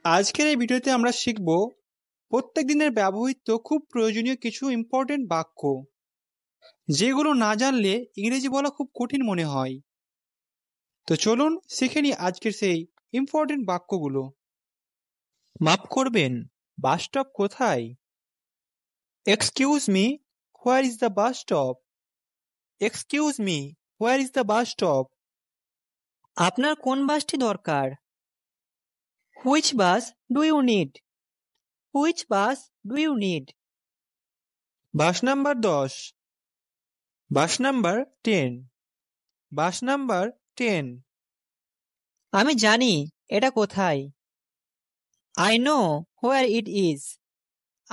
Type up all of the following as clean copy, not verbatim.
আজকের এই ভিডিওতে আমরা শিখব প্রত্যেক দিনের ব্যবহৃত খুব প্রয়োজনীয় কিছু ইম্পর্টেন্ট বাক্য, যেগুলো না জানলে ইংরেজি বলা খুব কঠিন মনে হয়। তো চলুন শিখে নিই আজকের সেই ইম্পর্টেন্ট বাক্যগুলো। মাফ করবেন, বাস স্টপ কোথায়? Excuse me, where is the bus stop? Excuse me, where is the bus stop? আপনার কোন বাসটি দরকার? Which bus do you need? Which bus do you need? Bus number 10, bus number 10, bus number 10। আমি জানি এটা কোথায়। I know where it is.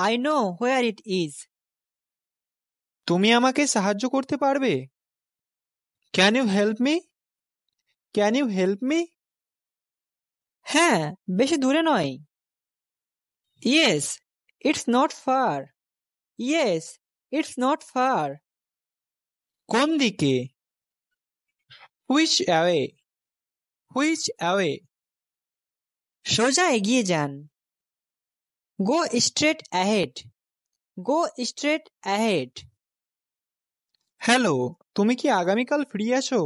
I know where it is. তুমি আমাকে সাহায্য করতে পারবে? Can you help me? Can you help me? হ্যাঁ, বেশি দূরে নয়। Yes, it's not far. Yes, it's not far. কোন দিকে? Which away? Which away? সোজা এগিয়ে যান। Go straight ahead. Go straight ahead. Hello, তুমি কি আগামীকাল ফ্রি আছো?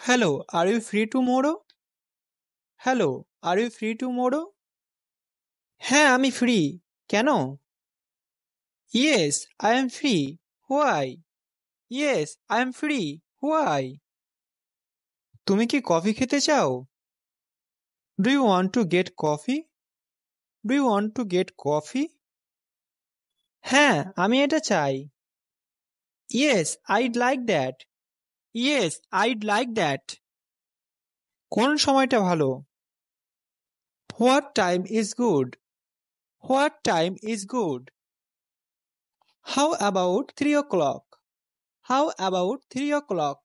Hello, are you free tomorrow? Hello, are you free tomorrow? হ্যাঁ, আমি ফ্রি। কেন? Yes, I am free. Why? Yes, I am free. Why? তুমি কি কফি খেতে চাও? Do you want to get coffee? Do you want to get coffee? হ্যাঁ, আমি এটা চাই। Yes, I'd like that. Yes, I'd like that. কোন সময়টা ভালো? What time is good? What time is good? How about 3 o'clock? How about 3 o'clock?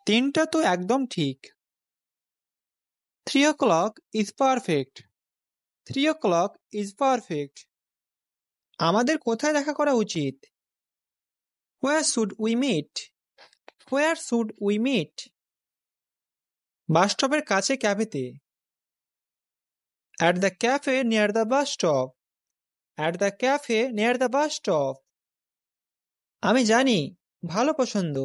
3টা তো একদম ঠিক। 3 o'clock is perfect. 3 o'clock is perfect. আমাদের কোথায় দেখা করা উচিত? Where should we meet? Where should we meet? বাস স্টপের কাছে ক্যাফেতে। At the cafe near the bus stop. At the cafe near the bus stop. আমি জানি, ভালো পছন্দ।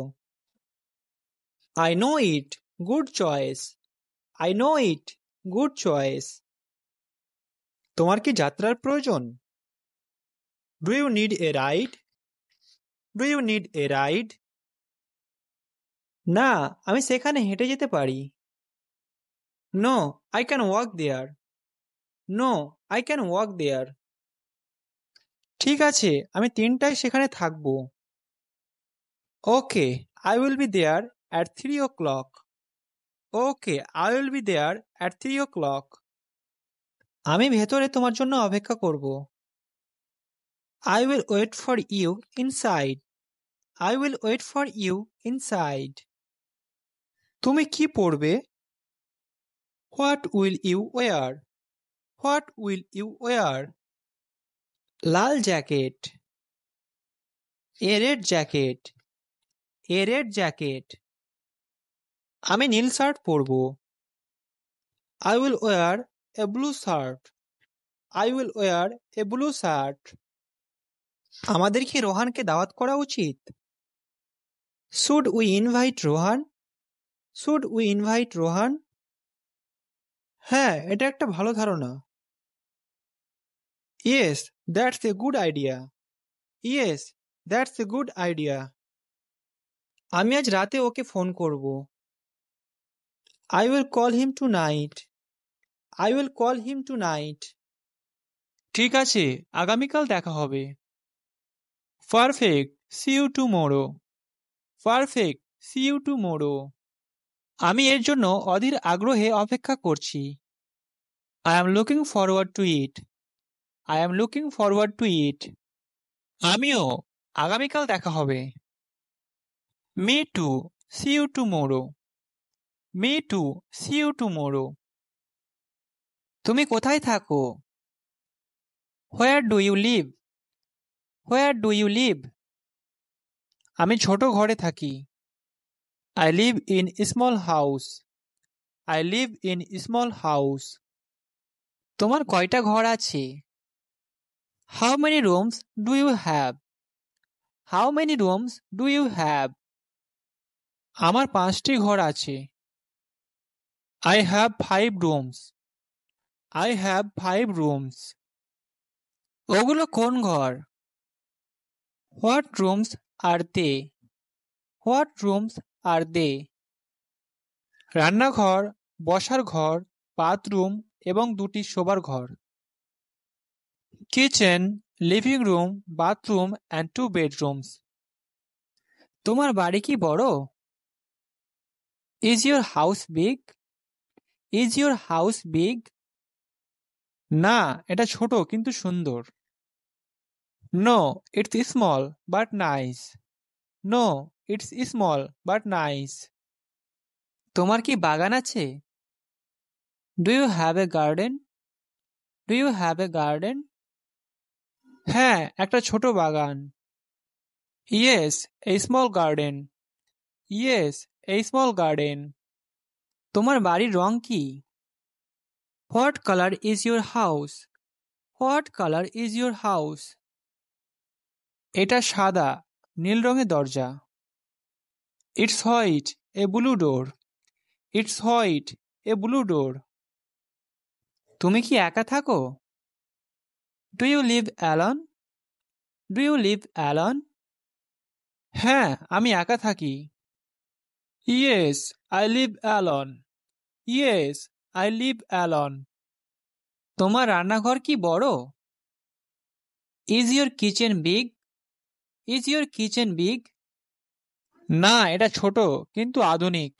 I know it. Good choice. I know it. Good choice. তোমার কি যাত্রার প্রয়োজন? Do you need a ride? Do you need a ride? না, আমি সেখানে হেঁটে যেতে পারি। No, I can walk there. No, I can walk there. ঠিক আছে, আমি 3টায় সেখানে থাকবো। Okay, I will be there at 3 o'clock. Okay, I will be there at 3 o'clock. আমি ভেতরে তোমার জন্য অপেক্ষা করব। I will wait for you inside. I will wait for you inside. তুমি কি পরবে? What will you wear? What will you wear? Lal jacket. A red jacket. A red jacket. আমি নীল শার্ট পরব। I will wear a blue shirt. I will wear a blue shirt. আমাদের কি রোহানকে দাওয়াত করা উচিত? Should we invite Rohan? Should we invite Rohan? হ্যাঁ, এটা একটা ভালো ধারণা। Yes, that's a good idea. Yes, that's a good idea. আমি আজ রাতে ওকে ফোন করব। I will call him tonight. I will call him tonight. ঠিক আছে, আগামীকাল দেখা হবে। Perfect. See you tomorrow. Perfect. See you tomorrow. আমি এর জন্য অধীর আগ্রহে অপেক্ষা করছি। I am looking forward to it. I am looking forward to it. আমিও, আগামীকাল দেখা হবে। Me too. See you tomorrow. Me too. See you tomorrow. তুমি কোথায় থাকো? Where do you live? Where do you live? আমি ছোট ঘরে থাকি। I live in a small house. I live in a small house. তোমার কয়টা ঘর আছে? How many rooms do you have? How many rooms do you have? আমার 5টি ঘর আছে। I have 5 rooms. I have 5 rooms. ওগুলো কোন ঘর? What rooms are they? What rooms are they? রান্নাঘর, বসার ঘর, বাথরুম এবং 2টি শোবার ঘর। Kitchen, living room, bathroom and 2 bedrooms. তোমার বাড়ি কি বড়? Is your house big? Is your house big? না, এটা ছোট কিন্তু সুন্দর। No, it's small but nice. No, it's small but nice. তোমার কি বাগান আছে? Do you have a garden? Do you have a garden? হ্যাঁ, একটা ছোট বাগান। Yes, a small garden. Yes, a small garden. তোমার বাড়ির রং কি? What color is your house? What color is your house? এটা সাদা, নীল রঙের দরজা। It's white, a blue door. It's white, a blue door. তুমি কি একা থাকো? Do you live alone? Do you live alone? হ্যাঁ, আমি একা থাকি। Yes, I live alone. Yes, I live alone. তোমার রান্নাঘর কি বড়? Is your kitchen big? Is your kitchen big? না, এটা ছোট কিন্তু আধুনিক।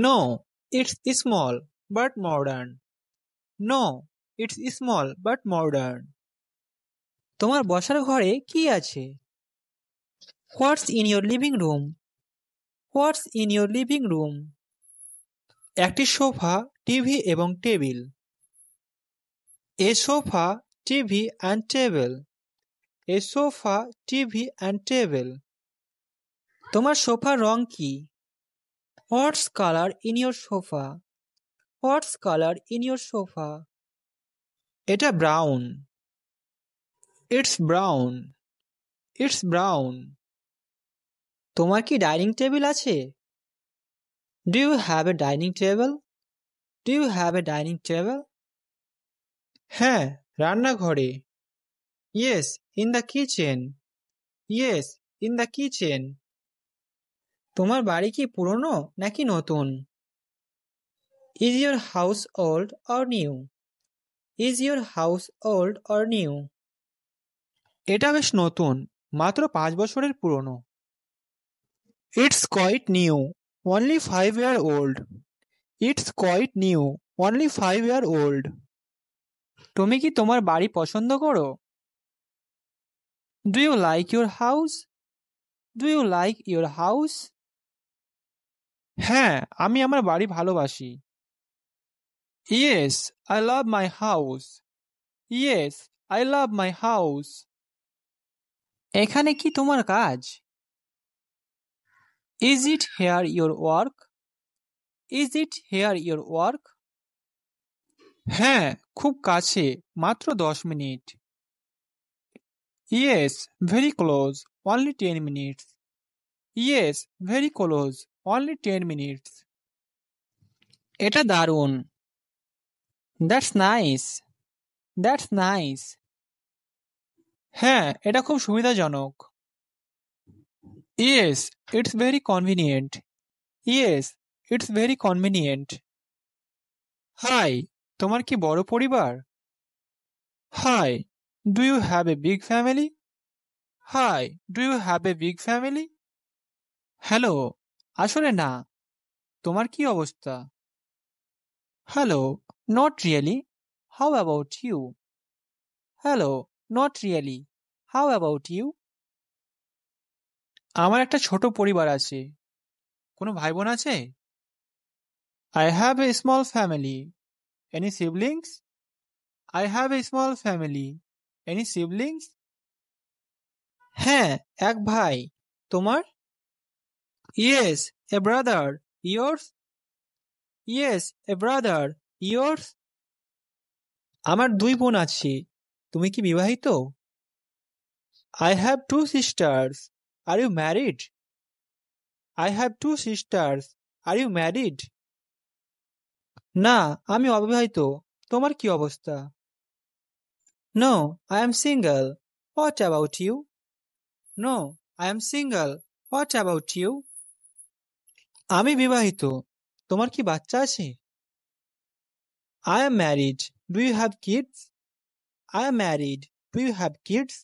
No, it's small but modern. No, it's small but modern. তোমার বসার ঘরে কি আছে? What's in your living room? What's in your living room? একটি সোফা, টিভি এবং table. A sofa, TV and table. A sofa, TV and table. তোমার সোফার রং কি? What's color in your sofa? What's color in your sofa? এটা brown. It's brown. It's brown. তোমার কি dining table আছে? Do you have a dining table? Do you have a dining table? হ্যাঁ, রান্নাঘরে। Yes, in the kitchen. Yes, in the kitchen. তোমার বাড়ি কি পুরনো নাকি নতুন? Is your house old or new? Is your house old or new? এটা বেশ নতুন, মাত্র 5 বছরের পুরনো। It's quite new, only 5-year old. It's quite new, only 5-year old. তুমি কি তোমার বাড়ি পছন্দ করো? Do you like your house? Do you like your house? হ্যাঁ, আমি আমার বাড়ি ভালোবাসি। Yes, I love my house. Yes, I love my house. এখানে কি তোমার কাজ? Is it here your work? Is it here your work? হ্যাঁ, খুব কাছে, মাত্র 10 minute. Yes, very close, only 10 minutes. Yes, very close, only 10 minutes. এটা দারুণ। That's nice. That's nice. হ্যাঁ, এটা খুব সুবিধাজনক। Yes, it's very convenient. Yes, it's very convenient. Hi, তোমার কি বড় পরিবার? Hi, do you have a big family? Hi, do you have a big family? Hello, আসলে না। তোমার কি অবস্থা? Hello, not really. How about you? Hello, not really. How about you? আমার একটা ছোট পরিবার আছে। কোনো ভাই বোন আছে? I have a small family. Any siblings? I have a small family. Any siblings? হ্যাঁ, এক ভাই। তোমার? Yes, a brother. Yours? Yes, a brother. Yours? আমার 2 বোন আছে। তুমি কি বিবাহিত? I have 2 sisters. Are you married? I have 2 sisters. Are you married? না, আমি অবিবাহিত। তোমার কি অবস্থা? No, I am single. What about you? No, I am single. What about you? আমি বিবাহিত। তোমার কি বাচ্চা আছে? I am married. Do you have kids? I am married. Do you have kids?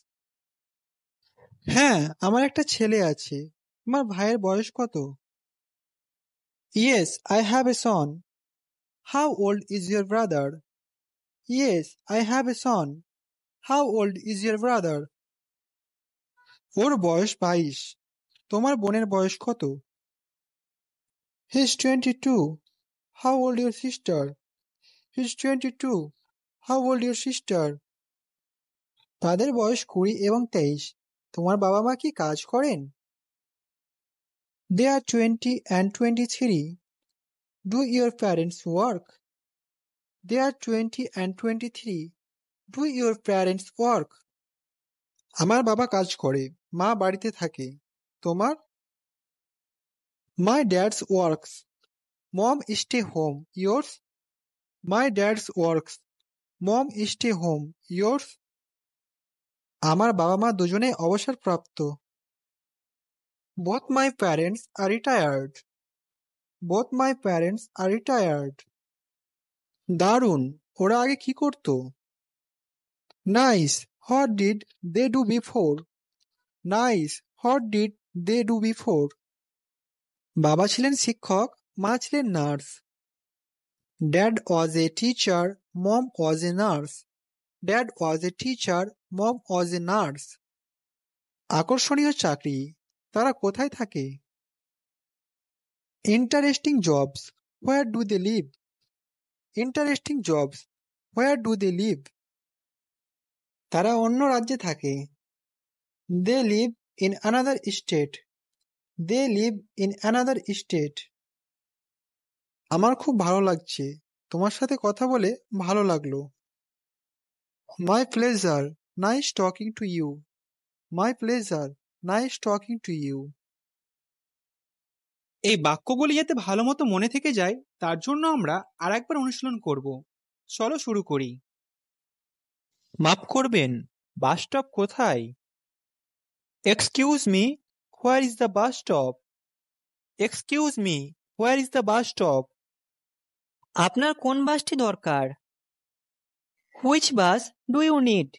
হ্যাঁ, আমার একটা ছেলে আছে। তোমার ভাইয়ের বয়স কত? Yes, I have a son. How old is your brother? Yes, I have a son. How old is your brother? ওর বয়স 22। তোমার বোনের বয়স কত? He is 22. How old your sister? He is 22. How old your sister? তাদের বয়স 20 এবং 23। তোমার বাবা মা কি কাজ করেন? They are 20 and 23. Do your parents work? They are 20 and 23. Do your parents work? আমার বাবা কাজ করে, মা বাড়িতে থাকে। তোমার? My dad works. Mom stay home. Yours? My dad works. Mom stay home. Yours? আমার বাবা মা দুজনে অবসরপ্রাপ্ত। Both my parents are retired. Both my parents are retired. দারুণ, ওরা আগে কি করতো? Nice. What did they do before? Nice. What did they do before? বাবা ছিলেন শিক্ষক, মা ছিলেন nurse. Dad was a teacher, mom was a nurse. Dad was a teacher, mom was a nurse. আকর্ষণীয় চাকরি, তারা কোথায় থাকে? Interesting jobs. Where do they live? Interesting jobs. Where do they live? তারা অন্য রাজ্যে থাকে। They live in another state. They live in another state. আমার খুব ভালো লাগছে। তোমার সাথে কথা বলে ভালো লাগলো। My pleasure. Nice talking to you. My pleasure. Nice talking to you. এই বাক্যগুলি যাতে ভালো মতো মনে থেকে যায় তার জন্য আমরা আরেকবার অনুশীলন করব। চলো শুরু করি। মাফ করবেন, বাস স্টপ কোথায়? Excuse me, where is the bus stop? Excuse me, where is the bus stop? আপনার কোন বাসটি দরকার? Which bus do you need?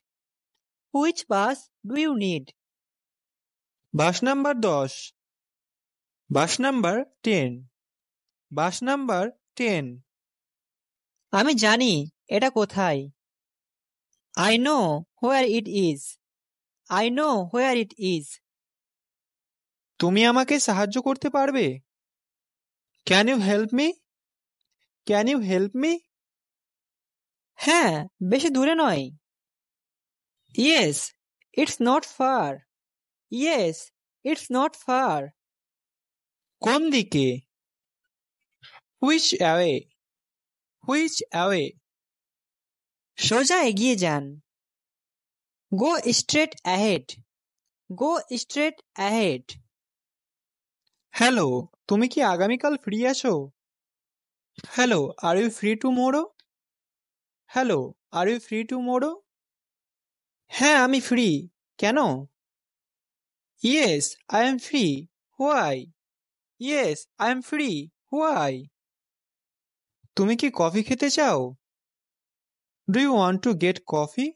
Which bus do you need? Bus number 10। Bus number 10। Bus number 10। আমি জানি এটা কোথায়। I know where it is. I know where it is. তুমি আমাকে সাহায্য করতে পারবে? Can you help me? Can you help me? হ্যাঁ, বেশি দূরে নয়। Yes, it's not far. Yes, it's not far. কোন দিকে? Which away? Which away? সোজা এগিয়ে যান। Go straight ahead. Go straight ahead. Hello, তুমি কি আগামীকাল ফ্রি আছো? Hello, are you free tomorrow? Hello, are you free tomorrow? হ্যাঁ, আমি ফ্রি। কেন? Yes, I am free. Why? Yes, I am free. Why? তুমি কি কফি খেতে চাও? Do you want to get coffee?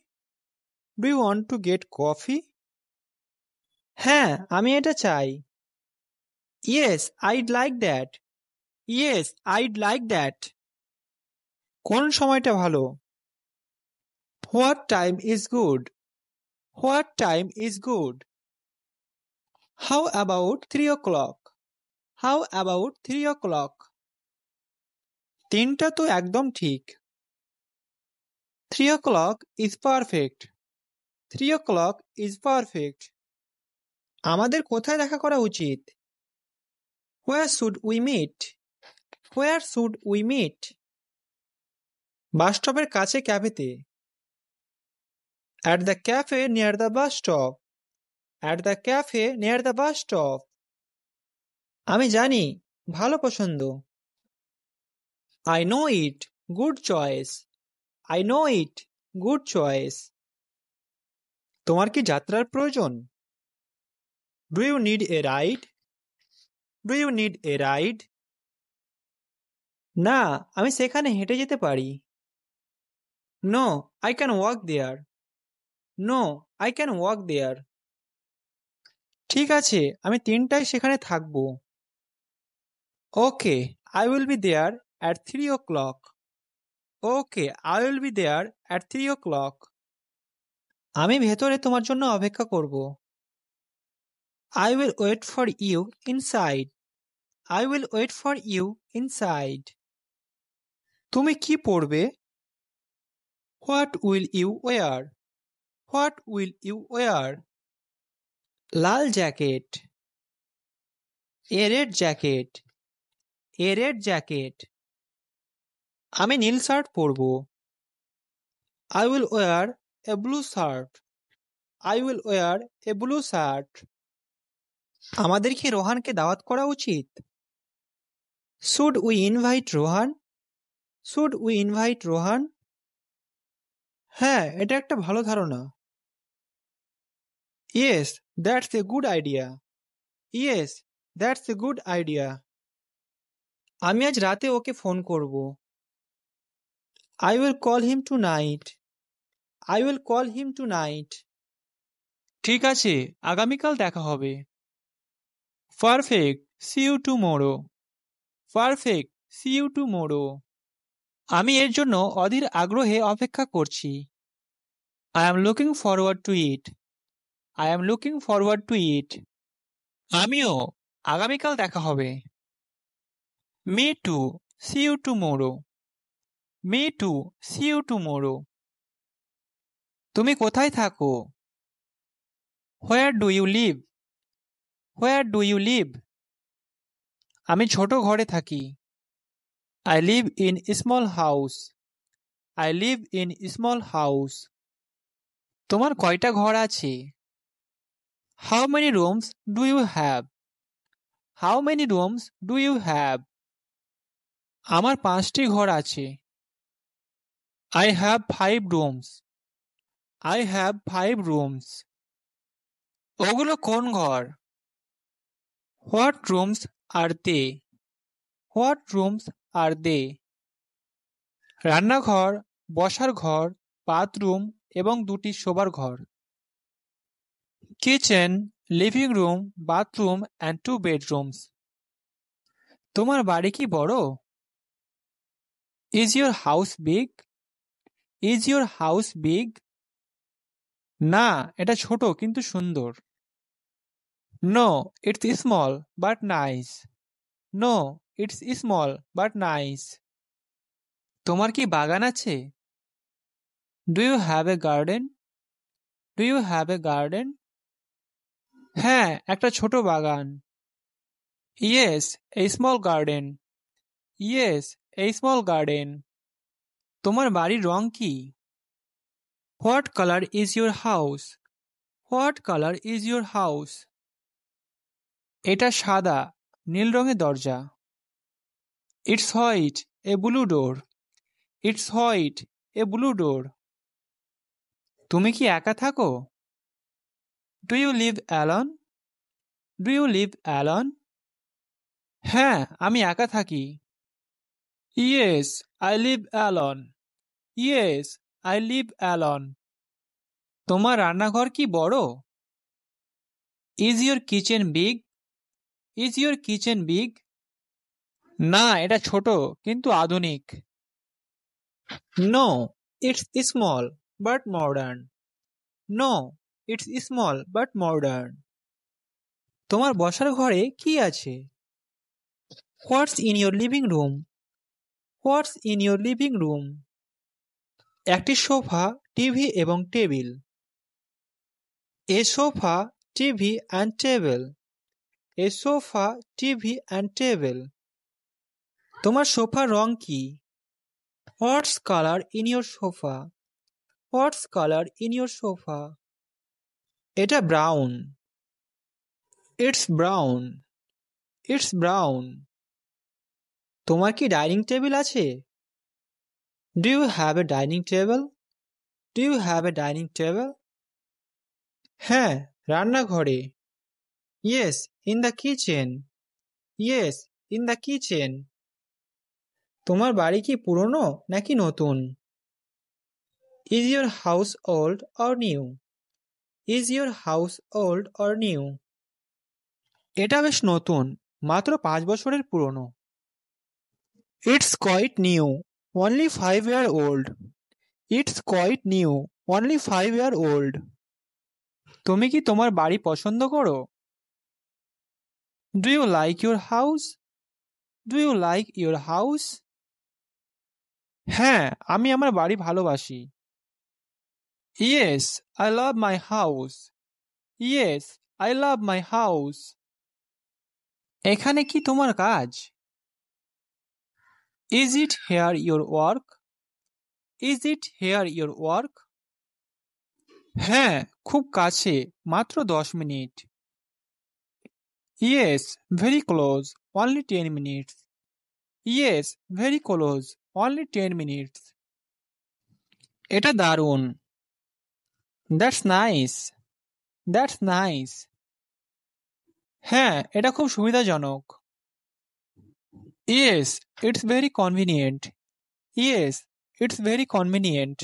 Do you want to get coffee? হ্যাঁ, আমি এটা চাই। Yes, I'd like that. Yes, I'd like that. কোন সময়টা ভালো? What time is good? What time is good? How about 3 o'clock? How about 3 o'clock? 3টা তো একদম ঠিক। 3 o'clock is perfect. 3 o'clock is perfect. আমাদের কোথায় দেখা করা উচিত? Where should we meet? Where should we meet? বাস স্টপের কাছে ক্যাফেতে। At the cafe near the bus stop. At the cafe near the bus stop. আমি জানি, ভালো পছন্দ। I know it. Good choice. I know it. Good choice. তোমার কি যাত্রার প্রয়োজন? Do you need a ride? Do you need a ride? না, আমি সেখানে হেঁটে যেতে পারি। No, I can walk there. No, I can walk there. ঠিক আছে, আমি 3টায় সেখানে থাকব। Okay, I will be there at 3 o'clock. Okay, I will be there at 3 o'clock. আমি ভেতরে তোমার জন্য অপেক্ষা করব। I will wait for you inside. I will wait for you inside. তুমি কি পরবে? What will you wear? What will you wear? Lal jacket. A red jacket. A red jacket. আমি নীল শার্ট পরব। I will wear a blue shirt. I will wear a blue shirt. আমাদের কি রোহানকে দাওয়াত করা উচিত? Should we invite Rohan? Should we invite Rohan? হ্যাঁ, এটা একটা ভালো ধারণা। Yes, that's a good idea. Yes, that's a good idea. আমি আজ রাতে ওকে ফোন করব। I will call him tonight. I will call him tonight. ঠিক আছে, আগামীকাল দেখা হবে। Perfect. See you tomorrow. Perfect. See you tomorrow. আমি এর জন্য অধীর আগ্রহে অপেক্ষা করছি। I am looking forward to it. I am looking forward to it. আমিও, আগামীকাল দেখা হবে। Me too. See you tomorrow. Me too. See you tomorrow. তুমি কোথায় থাকো? Where do you live? Where do you live? আমি ছোট ঘরে থাকি। I live in a small house. I live in a small house. তোমার কয়টা ঘর আছে? How many rooms do you have? How many rooms do you have? আমার 5টি ঘর আছে। I have 5 rooms. I have 5 rooms. ওগুলো কোন ঘর? What rooms are they? What rooms are they? রান্নাঘর, বসার ঘর, বাথরুম এবং 2টি শোবার ঘর। Kitchen, living room, bathroom and 2 bedrooms. তোমার বাড়ি কি বড়? Is your house big? Is your house big? না, এটা ছোট কিন্তু সুন্দর। No, it's small but nice. No, it's small but nice. তোমার কি বাগান আছে? Do you have a garden? Do you have a garden? হ্যাঁ, একটা ছোট বাগান। Yes, a small garden. Yes, a small garden. তোমার বাড়ির রং কি? What color is your house? What color is your house? এটা সাদা, নীল রঙের দরজা। It's white, a blue door. It's white, a blue door. তুমি কি একা থাকো? Do you live alone? Do you live alone? হ্যাঁ, আমি একা থাকি। Yes, I live alone. Yes, I live alone. তোমার রান্নাঘর কি বড়? Is your kitchen big? Is your kitchen big? না, এটা ছোট কিন্তু আধুনিক। No, it's small but modern. No, it's small but modern. তোমার বসার ঘরে কি আছে? What's in your living room? What's in your living room? একটি সোফা, টিভি এবং table. A sofa, TV and table. A sofa, TV and table. তোমার সোফার রং কি? What's color in your sofa? What's colour in your sofa? এটা brown. It's brown. It's brown. তোমার কি dining table আছে? Do you have a dining table? Do you have a dining table? হ্যাঁ, রান্নাঘরে। Yes, in the kitchen. Yes, in the kitchen. তোমার বাড়ি কি পুরনো নাকি নতুন? Is your house old or new? Is your house old or new? এটা বেশ নতুন, মাত্র 5 বছরের পুরনো। It's quite new, only 5 year old. It's quite new, only 5 year old. তুমি কি তোমার বাড়ি পছন্দ করো? Do you like your house? Do you like your house? হ্যাঁ, আমি আমার বাড়ি ভালোবাসি। Yes, I love my house. Yes, I love my house. এখানে কি তোমার কাজ? Is it here your work? Is it here your work? হ্যাঁ, খুব কাছে, মাত্র 10 মিনিট। Yes, very close, only 10 minutes. Yes, very close, only 10 minutes. এটা দারুণ। That's nice. That's nice. হ্যাঁ, এটা খুব সুবিধাজনক। Yes, it's very convenient. Yes, it's very convenient.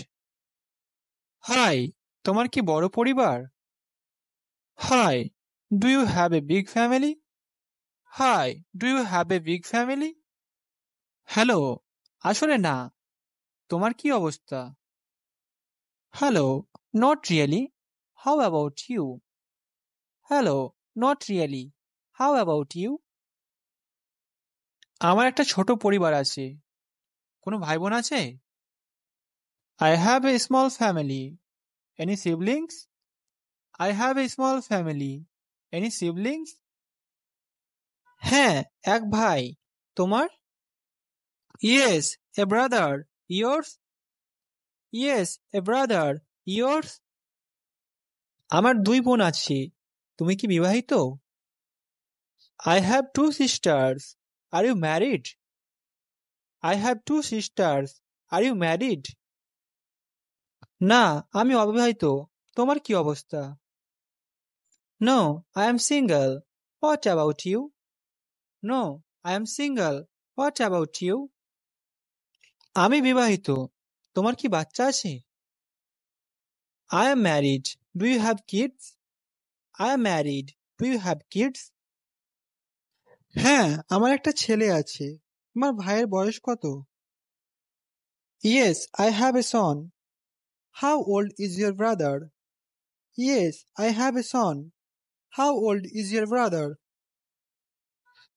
Hi, তোমার কি বড় পরিবার? Hi, do you have a big family? Hi, do you have a big family? Hello, আসলে না। তোমার কি অবস্থা? Hello, not really. How about you? Hello, not really. How about you? আমার একটা ছোট পরিবার আছে। কোনো ভাই বোন আছে? I have a small family. Any siblings? I have a small family. Any siblings? হ্যাঁ, এক ভাই। তোমার? Yes, a brother. Yours? Yes, a brother. Yours? আমার 2 বোন আছে। তুমি কি বিবাহিত? I have 2 sisters. Are you married? I have 2 sisters. Are you married? না, আমি অবিবাহিত। তোমার কি অবস্থা? No, I am single. What about you? No, I am single. What about you? আমি বিবাহিত। তোমার কি বাচ্চা আছে? I am married. Do you have kids? I am married. Do you have kids? হ্যাঁ, আমার একটা ছেলে আছে। তোমার ভাইয়ের বয়স কত? Yes, I have a son. How old is your brother? Yes, I have a son. How old is your brother?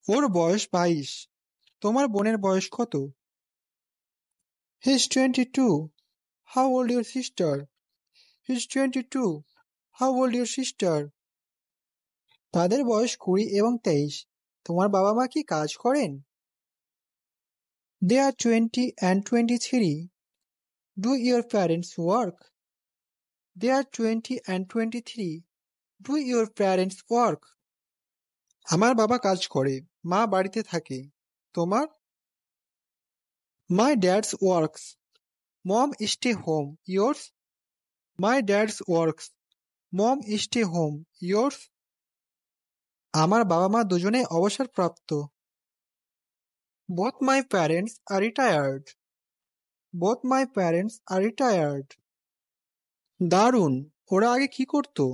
ওর বয়স 22। তোমার বোনের বয়স কত? He is 22। How old your sister? He is 22। How old your sister? তাদের বয়স 20 এবং 23। তোমার বাবা মা কি কাজ করেন? They are 20 and 23. Do your parents work? They are 20 and 23. Do your parents work? আমার বাবা কাজ করে, মা বাড়িতে থাকে। তোমার? My dad's works. Mom stay home. Yours? My dad's works. Mom stay home. Yours? আমার বাবা মা দুজনেই অবসরপ্রাপ্ত। Both my parents are retired. Both my parents are retired. দারুণ, ওরা আগে কি করতো?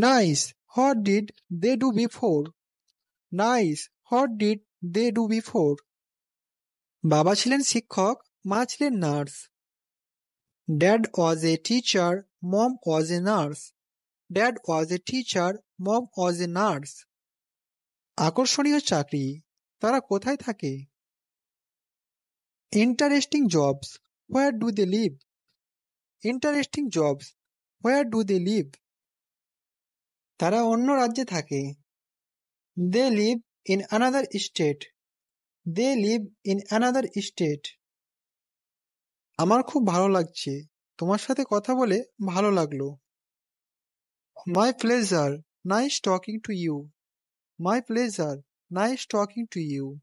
Nice, what did they do before? Nice, what did they do before? বাবা ছিলেন শিক্ষক, মা ছিলেন nurse. Dad was a teacher, mom was a nurse. Dad was a teacher, mom was a nurse. আকর্ষণীয় চাকরি, তারা কোথায় থাকে? Interesting jobs, where do they live? Interesting jobs, where do they live? তারা অন্য রাজ্যে থাকে। They live in another state. They live in another state. আমার খুব ভালো লাগছে। তোমার সাথে কথা বলে ভালো লাগলো। My pleasure, nice talking to you. My pleasure, nice talking to you.